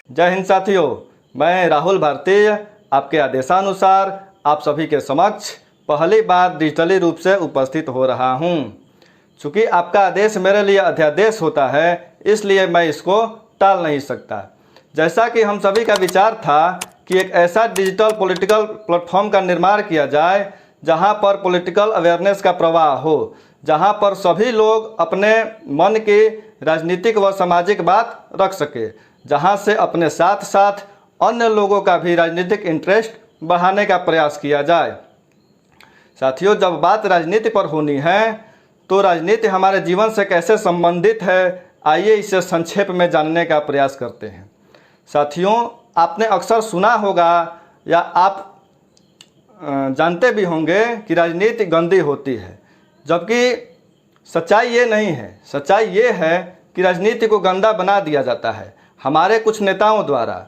जय हिंद साथियों, मैं राहुल भारती आपके आदेशानुसार आप सभी के समक्ष पहली बार डिजिटली रूप से उपस्थित हो रहा हूं। चूँकि आपका आदेश मेरे लिए अध्यादेश होता है, इसलिए मैं इसको टाल नहीं सकता। जैसा कि हम सभी का विचार था कि एक ऐसा डिजिटल पॉलिटिकल प्लेटफॉर्म का निर्माण किया जाए जहां पर पॉलिटिकल अवेयरनेस का प्रवाह हो, जहां पर सभी लोग अपने मन की राजनीतिक व सामाजिक बात रख सके, जहां से अपने साथ साथ अन्य लोगों का भी राजनीतिक इंटरेस्ट बढ़ाने का प्रयास किया जाए। साथियों, जब बात राजनीति पर होनी है तो राजनीति हमारे जीवन से कैसे संबंधित है, आइए इसे संक्षेप में जानने का प्रयास करते हैं। साथियों, आपने अक्सर सुना होगा या आप जानते भी होंगे कि राजनीति गंदी होती है, जबकि सच्चाई ये नहीं है। सच्चाई ये है कि राजनीति को गंदा बना दिया जाता है हमारे कुछ नेताओं द्वारा,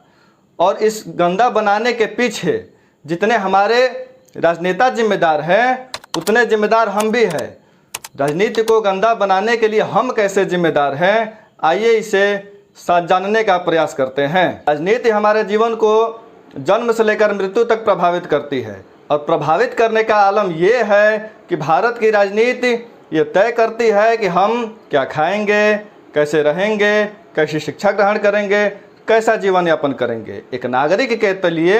और इस गंदा बनाने के पीछे जितने हमारे राजनेता जिम्मेदार हैं, उतने जिम्मेदार हम भी हैं। राजनीति को गंदा बनाने के लिए हम कैसे जिम्मेदार हैं, आइए इसे जानने का प्रयास करते हैं। राजनीति हमारे जीवन को जन्म से लेकर मृत्यु तक प्रभावित करती है, और प्रभावित करने का आलम ये है कि भारत की राजनीति ये तय करती है कि हम क्या खाएंगे, कैसे रहेंगे, कैसी शिक्षा ग्रहण करेंगे, कैसा जीवन यापन करेंगे। एक नागरिक के लिए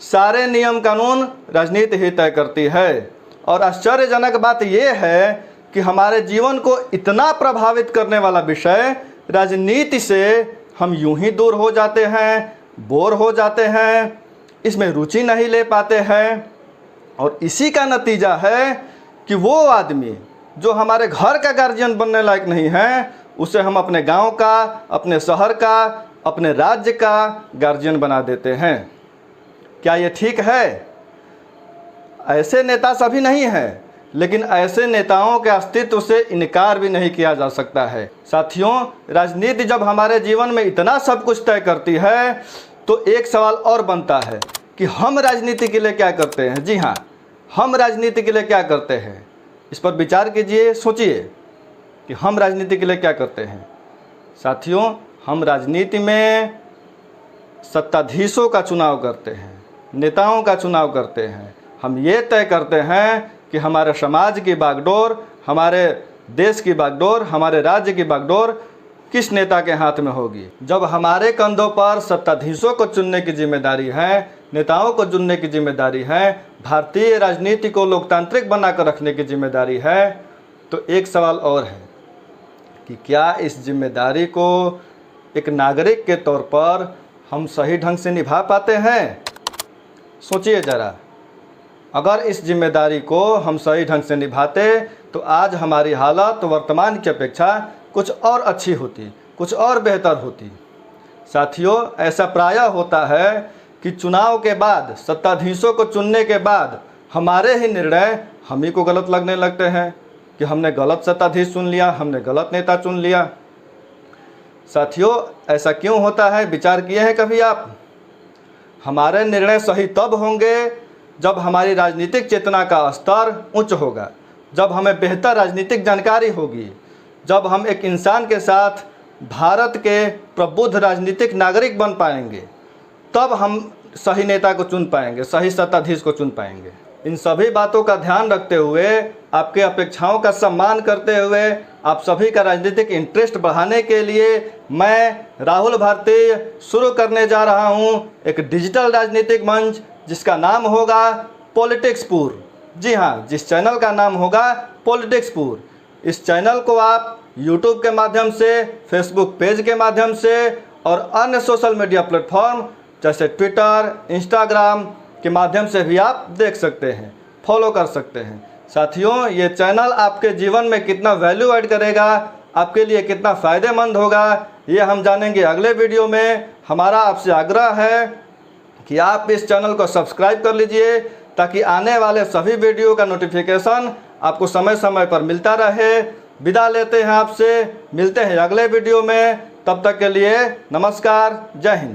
सारे नियम कानून राजनीति ही तय करती है। और आश्चर्यजनक बात यह है कि हमारे जीवन को इतना प्रभावित करने वाला विषय राजनीति से हम यूं ही दूर हो जाते हैं, बोर हो जाते हैं, इसमें रुचि नहीं ले पाते हैं। और इसी का नतीजा है कि वो आदमी जो हमारे घर का गार्जियन बनने लायक नहीं है, उसे हम अपने गांव का, अपने शहर का, अपने राज्य का गार्जियन बना देते हैं। क्या ये ठीक है? ऐसे नेता सभी नहीं हैं, लेकिन ऐसे नेताओं के अस्तित्व से इनकार भी नहीं किया जा सकता है। साथियों, राजनीति जब हमारे जीवन में इतना सब कुछ तय करती है तो एक सवाल और बनता है कि हम राजनीति के लिए क्या करते हैं। जी हाँ, हम राजनीति के लिए क्या करते हैं, इस पर विचार कीजिए, सोचिए कि हम राजनीति के लिए क्या करते हैं। साथियों, हम राजनीति में सत्ताधीशों का चुनाव करते हैं, नेताओं का चुनाव करते हैं। हम ये तय करते हैं कि हमारे समाज की बागडोर, हमारे देश की बागडोर, हमारे राज्य की बागडोर किस नेता के हाथ में होगी। जब हमारे कंधों पर सत्ताधीशों को चुनने की जिम्मेदारी है, नेताओं को चुनने की जिम्मेदारी है, भारतीय राजनीति को लोकतांत्रिक बनाकर रखने की जिम्मेदारी है, तो एक सवाल और है कि क्या इस जिम्मेदारी को एक नागरिक के तौर पर हम सही ढंग से निभा पाते हैं। सोचिए ज़रा, अगर इस जिम्मेदारी को हम सही ढंग से निभाते तो आज हमारी हालत वर्तमान की अपेक्षा कुछ और अच्छी होती, कुछ और बेहतर होती। साथियों, ऐसा प्रायः होता है कि चुनाव के बाद, सत्ताधीशों को चुनने के बाद हमारे ही निर्णय हम ही को गलत लगने लगते हैं कि हमने गलत सत्ताधीश चुन लिया, हमने गलत नेता चुन लिया। साथियों, ऐसा क्यों होता है, विचार किए हैं कभी आप? हमारे निर्णय सही तब होंगे जब हमारी राजनीतिक चेतना का स्तर उच्च होगा, जब हमें बेहतर राजनीतिक जानकारी होगी, जब हम एक इंसान के साथ भारत के प्रबुद्ध राजनीतिक नागरिक बन पाएंगे, तब हम सही नेता को चुन पाएंगे, सही सत्ताधीश को चुन पाएंगे। इन सभी बातों का ध्यान रखते हुए, आपके अपेक्षाओं का सम्मान करते हुए, आप सभी का राजनीतिक इंटरेस्ट बढ़ाने के लिए मैं राहुल भारती शुरू करने जा रहा हूं एक डिजिटल राजनीतिक मंच, जिसका नाम होगा पॉलिटिक्सपुर। जी हाँ, जिस चैनल का नाम होगा पॉलिटिक्सपुर। इस चैनल को आप यूट्यूब के माध्यम से, फेसबुक पेज के माध्यम से और अन्य सोशल मीडिया प्लेटफॉर्म जैसे ट्विटर, इंस्टाग्राम के माध्यम से भी आप देख सकते हैं, फॉलो कर सकते हैं। साथियों, ये चैनल आपके जीवन में कितना वैल्यू ऐड करेगा, आपके लिए कितना फ़ायदेमंद होगा, ये हम जानेंगे अगले वीडियो में। हमारा आपसे आग्रह है कि आप इस चैनल को सब्सक्राइब कर लीजिए, ताकि आने वाले सभी वीडियो का नोटिफिकेशन आपको समय समय पर मिलता रहे। विदा लेते हैं आपसे, मिलते हैं अगले वीडियो में। तब तक के लिए नमस्कार, जय हिंद।